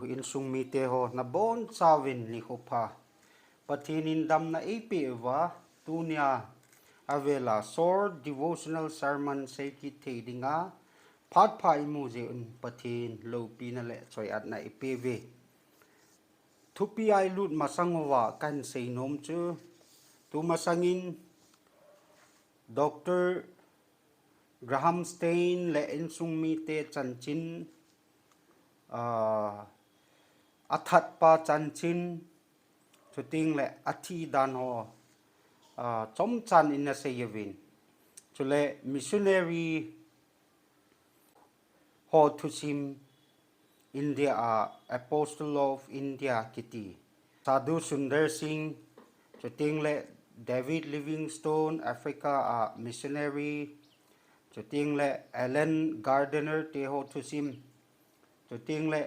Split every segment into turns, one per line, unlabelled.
in sung mi te ho na bon chawin li khopa pathin in dam na epe wa tunia avela sor devotional sermon se ki the dinga phat phai mu je un pathin lo pi na le choi at na epe ve thupi ai lut masangwa kan sei nom chu tu masangin Dr. Graham Stein le in sung mi te chan chin athat pa chan chin chuting le athi dan ho chom chan in na seyavin chule missionary ho thusim India Apostle of India kiti Sadhu Sundar Singh chuting le David Livingstone Africa missionary chuting le Alan Gardner te ho thusim chuting le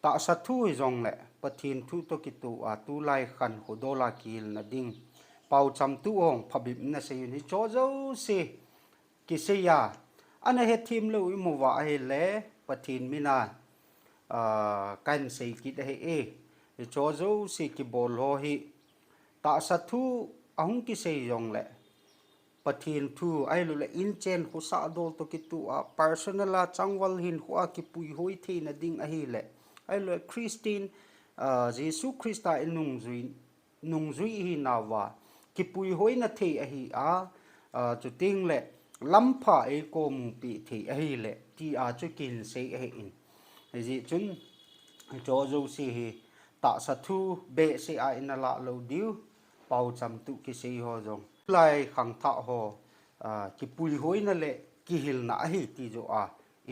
ta sa thu zong le pathin thu to kitu tu lai khan khodola kil na ding pau cham tu ong phabim na se ni cho zo se ki se ya ana he thim lo i mu wa he le pathin mina kan se ki de he cho zo se ki bol ho hi ta sa thu ahung ki se zong le pathin thu ai lu le in chen khu sa dol to kitu personal changwal hin khu ki pui hoi the na ding a hi le ai lo Christine Jesu Christa nung zui hi nawa ki pui hoi na the a hi chu ting le lampha e ko mu pi the a hi le ti chu kin se a hi in ji chun cho zo si hi ta sa thu be se a in la lo diu pau cham tu ki se ho jong lai khang tha ho ki pui hoi na le ki hil na hi ti jo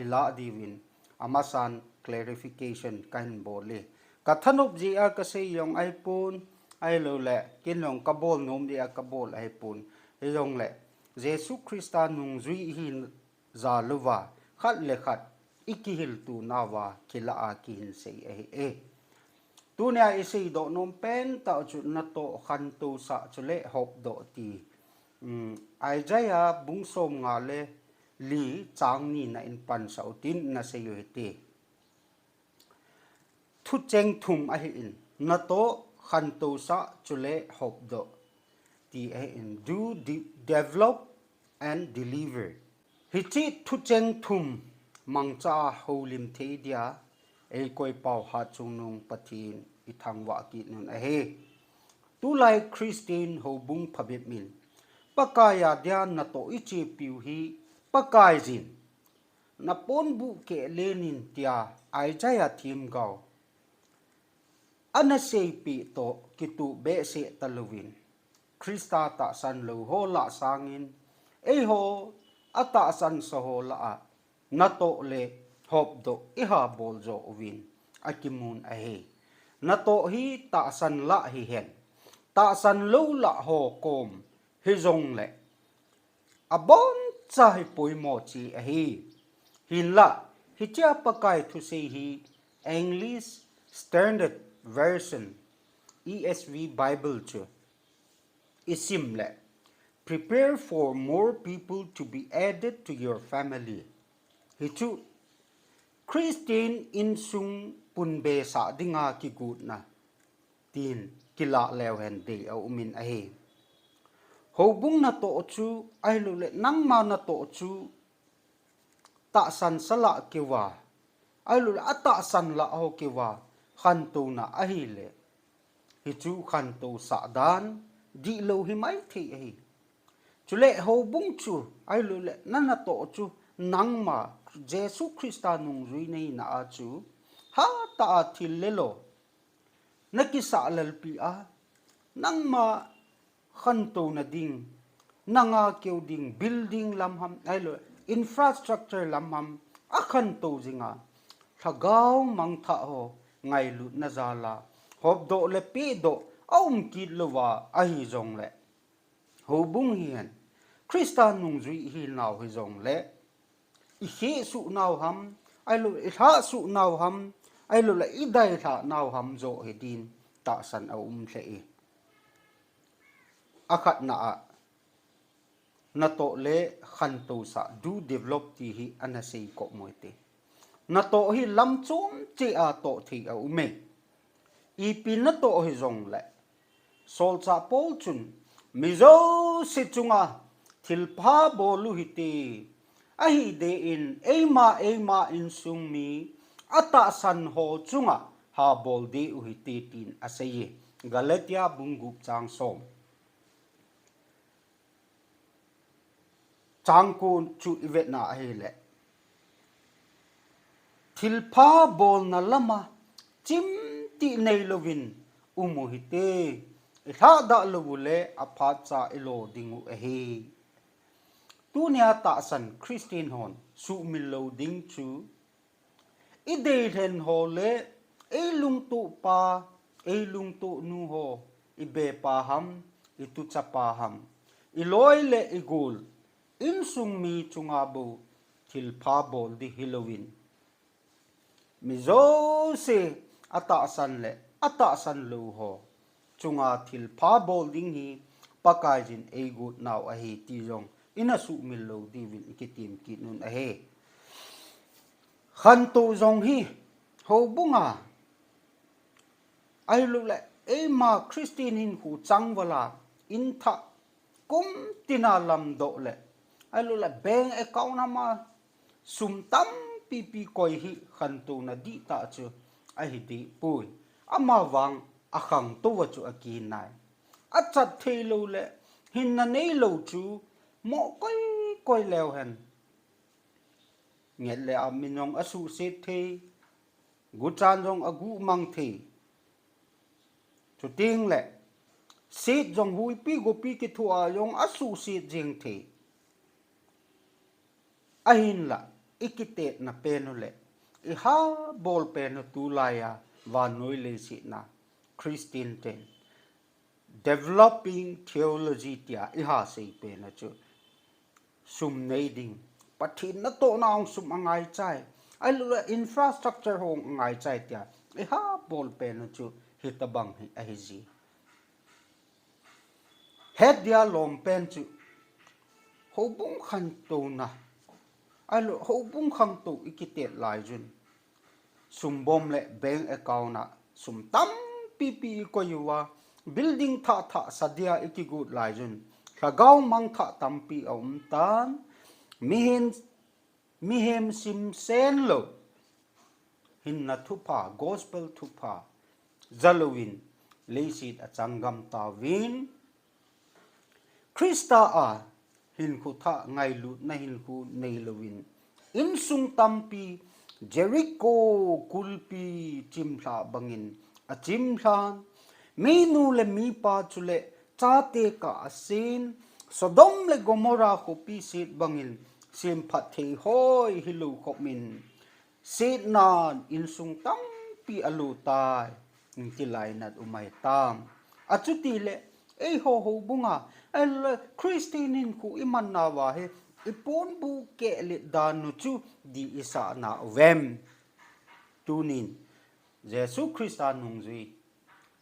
ila divin amasan clarification kan bole kathanop ji ka se yong ai pun ai lo le kin long kabol nom dia kabol ai pun yong le Jesu Christa nung zui hin za luwa khat le khat ikihil tu nawa kila kin se e tunia isi do nom pen ta chu Natoh Khantousah chule hop do ti ai jaya bungsom nga le li chang ni na in pan sautin na se yote thu cheng thum a hi in Natoh Khantousah chule hop do ti a in do develop and deliver hi chi thu cheng thum mangcha holim the dia e koi pau ha chung nung pathin i thangwa ki nun a he tu lai Christine ho bung phabet min Pakaya dia Natoh ichi piu hi Pakai jin na pon bu ke lenin tia ai jaya thim gao ana sei pi to kitu be se taluwin Krista ta san lo ho la sangin e ho ata san so ho la Natoh le hop do iha bol zo win akimun a he Natoh hi ta san la hi hen ta san lo la ho kom hi zong le abon chai poi mo chi a hi hin la hi cha Pakai thu se hi English Standard Version ESV Bible chu isim le prepare for more people to be added to your family hi chu Christine in sung pun be sa dinga ki gut na tin kila lew hen de au min a he ho bung Natoh chu ai lu le nang ma Natoh chu ta san sala kewa ai lu ata san la ho kewa khanto na a hi le hi chu Khantousah dan di lo hi mai thi hi chu le ho bung chu ai lu le na Natoh chu nang ma Jesu Christa nung zui nei na chu ha ta thil le lo na ki sa lal pi nang ma khanto na ding nanga keu ding building lam ham ai lo infrastructure lam ham a khanto jinga thagau mang tha ho ngai lu na zala hop do le Pehdoh ki lowa a hi zong le ho bung hian Krista nung zui hi naw hi zong le i he su naw ham ai lo i tha su naw ham ai lo la i dai tha naw ham zo he din ta san a hle e akhat na Natoh le Khantousah do develop ti hi anasei ko moite Natoh hi lam chum chi a to thi a ume. Ipin Natoh hi zong le. Sol cha pol chun. Mizo si chunga thilpa bolu hiti. Ahi de in eima in sung mi. Ata san ho chunga ha bol de uhiti tin asaye. Galatia bungup chang som. Chang kun chu ivet na ahi le. Thilpa bol na lama chim ti nei lovin umuhite. Itha da lovule aphat cha ilo dingu ahi. Tu nia ta san Christian hon su milo ding chu. Ide then ho le e lung tu pa e lung tu nu ho ibe pa ham itu cha pa ham. Iloi le igul in sung mi chunga bo thilpa bol di Halloween. Mizo se ata san lo ho chunga thilpa bol ding hi Pakai jin e good now a he ti jong ina su mil lo di vin ikitim ki nun a he Khantousah jong hi ho bunga ai lu le e ma Christian hin hu chang wala in tha kum tina lam do le ai lu le beng e kau na ma sum tam pi koi hi Khantousah na di ta chu a hi di pui ama wang a khang to wa chu a ki nai a chat the lo le hin na nei lo chu mo koi leo hen ngel le a minong a su se the gu chan jong a gu mang the chu ting le sit jong hui pi go pi ki thua yong a su sit jing the ahin la ikite na peno le I ha bol peno tu la ya va noi le si na Christian ten developing theology tia I ha sei pena chu sum nei ding pathin na to na ong sum angai chai ai lu infrastructure hong ngai chai tia I ha bol peno chu hitabang hi a hi ji het dia lom pen chu ho bung khan to na ai lu ho bung kham to ikitet lai jun sum bom le bank account na sum tam pi ko yuwa building tha sadia ikigut lai jun khagau mang tha tampi om tan mihem sim sen lo hin na thupa gospel thupa zalowin leisit achangam tawin Krista a hin khu tha ngai lu na hin khu nei lovin in sung tampi Jericho kulpi chimhla bangin a chimhlan menu le mi pa chule chate ka asin Sodom le Gomorrah ko pi sit bangin sim phathe hoi hilu khomin sit nan in sung tam pi alu tai tilai nat umai tam achuti le e ho bunga el Christinin ku iman na wa he ipon bu ke le danu chu di isa na wem tunin Jesus Christa nung zui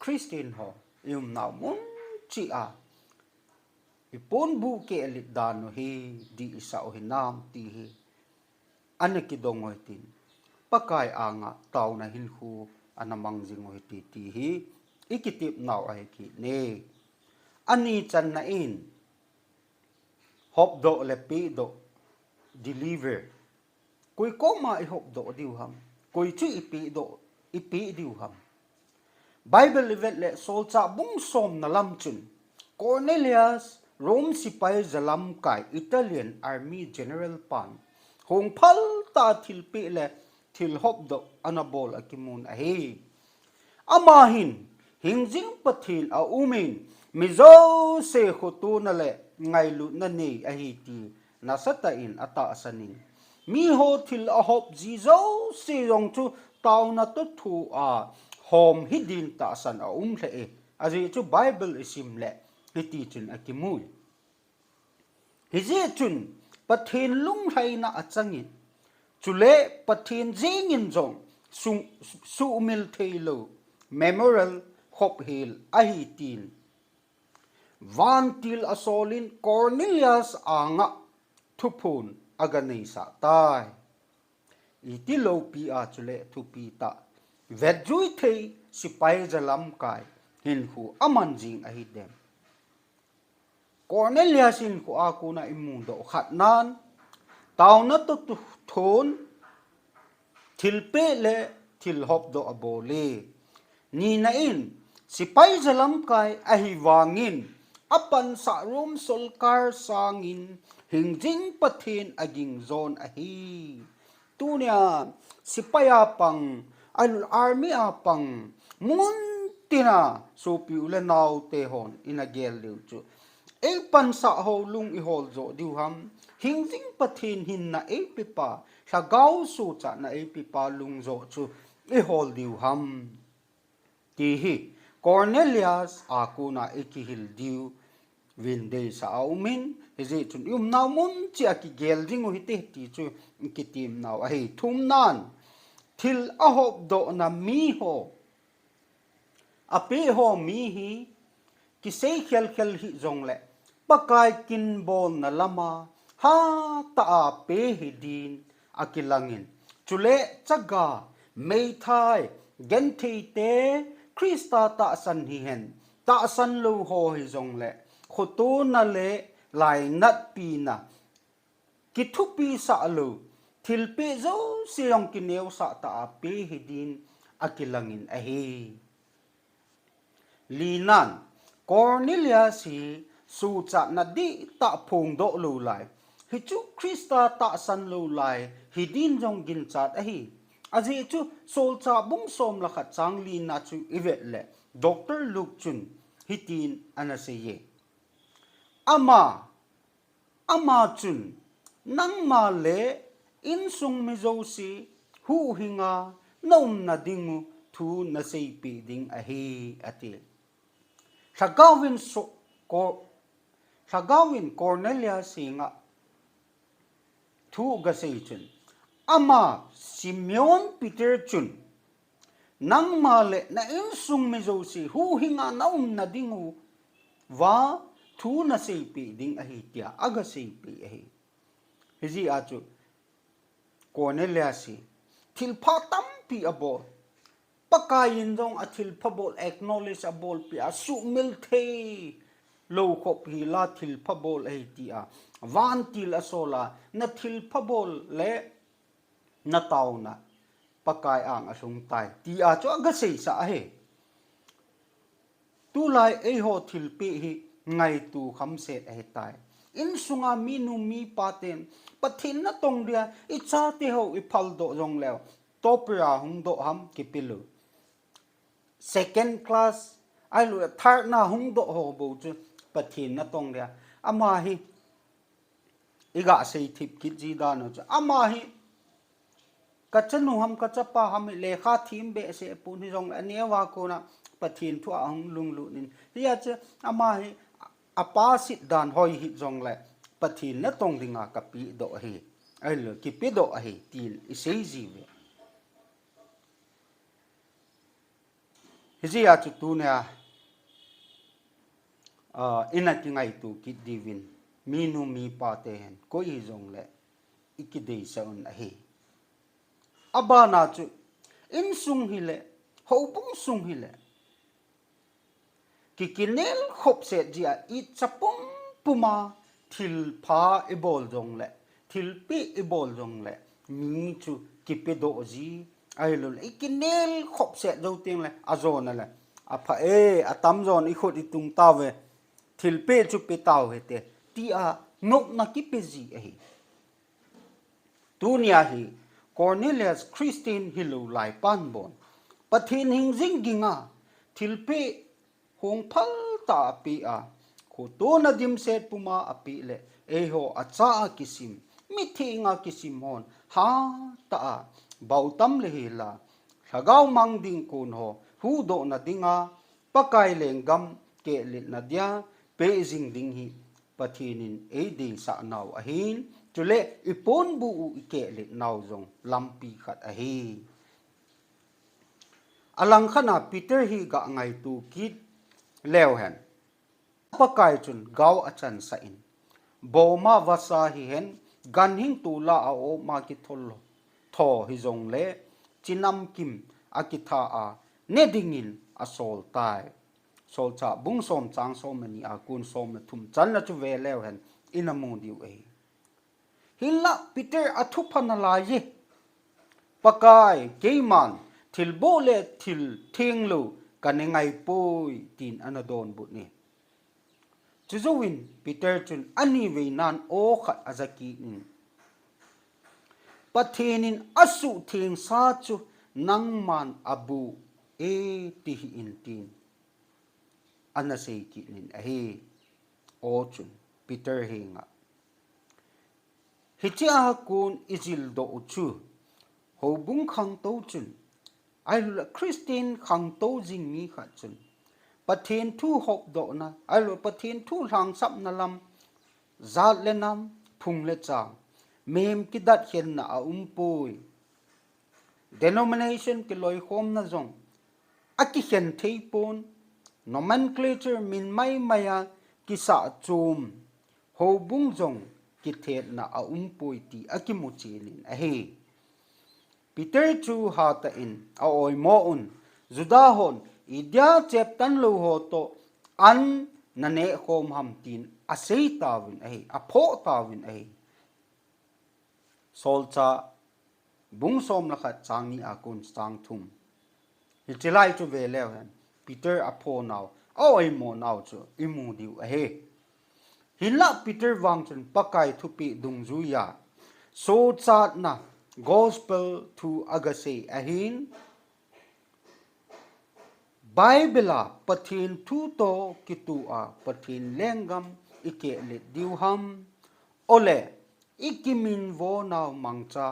Christian ho yum na mun chi a ipon bu ke le danu he di isa o hinam ti he anaki dongoi tin Pakai anga tau na hin khu anamang jingoi ti hi ikitip naw ai ki ne ani chan na in hop do le Pehdoh deliver koi ko ma I hop do diu ham koi chu ipi diu ham Bible level le sol cha bung som na lam chun Cornelius Rome sipai zalam kai Italian army general pan hong phal ta thil pe le thil hop do anabol akimun a he amahin hingjing pathil a umin mizo se khotu na le ngai lu na nei a hi ti na sata in ata sanin mi ho thil a hop jizo se yong chu taw na to thu a hom hidin ta san a hle e aji chu Bible isim le hiti chun akimul hije chun pathin lung hai na achangin chule pathin jingin jong su mil thailo memorial hop hill a hi tin Vantil asolin Cornelius anga thupun aganei sa tai iti lo pi a chule thu pi ta vet jui thei sipai jalam kai hin khu aman jing a hi dem Cornelius in khu a ku na imu do khat nan tau na to tu thon thil pe le thil hop do abole ni na in sipai jalam kai a hi wangin apan sa rum solkar sangin hingjing pathin aging zone a hi tunia sipaya pang alul army apang mun tina sopi ule naw te hon ina gel liu chu e pan sa ho lung i hol zo diu ham hingjing pathin hin na e pipa sa gau su cha na e pipa lung zo chu e hol diu ham ti hi Cornelius akuna ikihil diu vinde sa aumin eze chun yum naw mun chi aki gel ringu hite ti chu kitim naw a hi thum nan thil a hop do na mi ho ape ho mi hi ki sei khel khel hi zong le pakai kin bol na lama ha ta a pe hi din akilangin chule chaga mei thai gen thei te Krista ta san hi hen ta san lo ho hi zong le khoto na le lai nat pi na ki thu pi sa lo thil pe zo siong ki neu sa ta pe hi din akilangin a hi linan Cornelius hi su cha na di ta phung do lo lai hi chu Krista ta san lo lai hi din jong gin chat a hi aji chu sol cha bung som la kha chang li na chu ivet le Dr. Luke chun hitin anase ye ama chun nang ma le in sung mi zo si hu hinga nom na dingu thu na sei pi ding a hi ati sagawin Cornelius singa thu ga sei chun ama Simeon Peter chun nang ma le na in sung mi zo si hu hinga nom na dingu wa thu na sei pi ding a hi tia aga sei pi a hi hiji a chu Cornelius si thil pha tam pi abo Pakai in dong a thil pha bol acknowledge a bol pi a su mil the lo khop hi la thil pha bol a hi tia van til a sola na thil pha bol le na taw na Pakai ang asung tai ti a chu aga sei sa he tu lai e ho thil pi hi ngai tu kham set a he tai in sunga minu mi paten pathin na tong dia I cha te ho I phal do jong lew topra hung do ham ki pilu second class ai lu third na hung do ho bo chu pathin na tong dia ama hi iga sei thip ki ji da no chu ama hi kachanu ham kachapa ham le kha thim be se pun hi jong anewa ko na pathin thu ang lung lu nin ria che ama hi apa sit dan hoi hi jong le pathin na tong dinga ka pi do hi ai lo ki pi do hi til I sei ji ve hiji a chu tu ne ina ki ngai tu ki divin minu mi pa te hen ko I jong le ikidei sa un a hi abana chu in sung hi le ho bung sung hi le ki kinel khop se dia I chapung puma thil pha I bol jong le thil pi I bol jong le mi chu ki pe do ji ai lo I kinel khop se do ting le azon le a pha e atam zon I khot I tung ta ve thil pe chu pe taw he te ti a nok na ki pe ji a hi tunia hi Cornelius Christine hilu lai pan bon pathin hing jing ginga thil pe hong phal ta pi a ko to na dim set puma api le e ho acha kisim mi thinga kisim hon ha ta bautam le hila sagau mang ding kun ho hu do na dinga pakai lengam ke le na dia pe jing ding hi pathinin e ding sa naw ahin chule ipon bu ike le naw jong lampi khat a hi alang khana Peter hi ga ngai tu kit lew hen pakai chun gaw achan sa in boma wasa hi hen gan hing tu la a o ma ki thol tho hi zong le chinam kim akitha a nedingin a sol tai sol cha bung som chang som ni a kun som thum chan na chu ve lew hen inamu diu e hilla Peter athu phanala ye Pakai keiman thil bo le thil theng lo kan ngai poi tin anadon but ni chuzowin Peter chun ani ve nan o khat azaki in pathenin asu theng sa chu nangman abu e ti in tin anasei ki nin a he o chun Peter henga hichia kun izil do chu ho bung khang to chun ai lu Christian khang to jing mi kha chun pathen thu hop do na ai lu pathen thu lang sap na lam zat le nam phung le chang mem ki dat hen na a pui denomination ki loi khom na zong aki hen thei pon nomenclature min mai maya ki sa chum ho bung zong ki the na a pui ti aki mu chelin a he Peter chu ha ta in a oi mo un juda hon idya chep tan lo ho to an na ne khom ham tin a sei tawin a he a pho tawin a he sol cha bung som la khat chang ni a kun chang thum hi chilai chu ve lew han Peter a pho naw a oi mo naw chu imu diu a he hila Peter wang chun pakai thu pi dung zu ya so chat na gospel to agase ahin Bible pathin thu to kitu a pathin lengam ike le diuham ole ikimin vo naw mangcha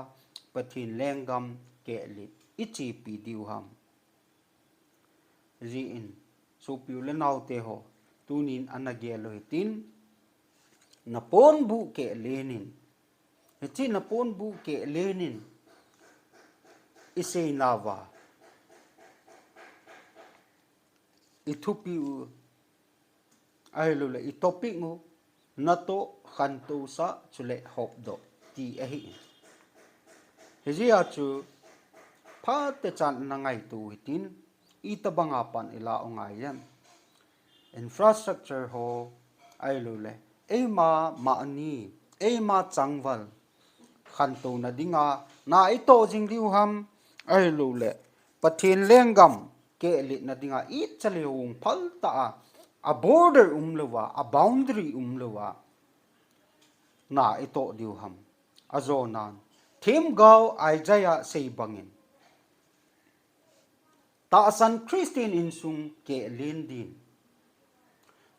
pathin lengam ke le ichi pi diuham ri in Sopi le naw te ho tunin anage loitin napon bu ke lenin hichi napon bu ke lenin isei nawa ithupi u ai lo le topic ngo Natoh Khantousah chule hop do ti a hi hezia chu pha te chan na ngai tu hitin I tabanga pan ila ongai yan infrastructure ho ai lo le ma ani ma changwal khanto na dinga na ito jing liu ham ai lo le pathin lengam ke li na dinga I chale hung phal ta a border umlewa a boundary umlewa na ito diu ham azonan them gao ai jaya sei bangin ta san Christian in sung ke lindin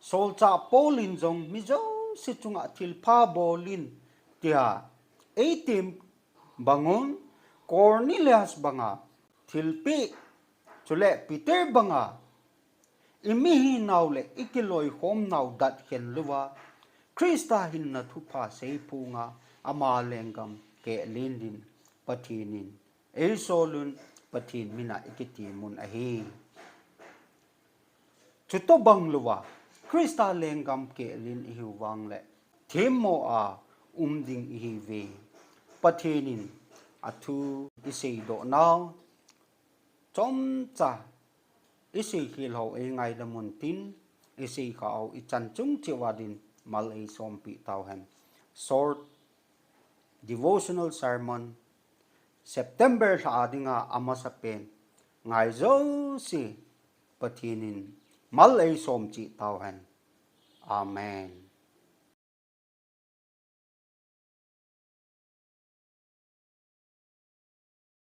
sol cha polin jong mi jo si chunga thil pha bolin tia eitim bangun Cornelius banga thilpi chule Peter banga imihi naule ikiloi hom naw dat hen luwa Krista hin na thupa sei punga ama lengam ke lindin pathinin ei solun pathin mina ikiti mun a hi chuto bang luwa Krista lengam ke lin hi wang le themo a umding hi ve pathinin athu isei do naw chom cha isei khil ho e ngai da mun tin isei khao I chan chung chiwadin Malsawm pi taohen short Devotional Sermon September sa adinga amasapen ngai jouse pathinin Malsawm chi taohen amen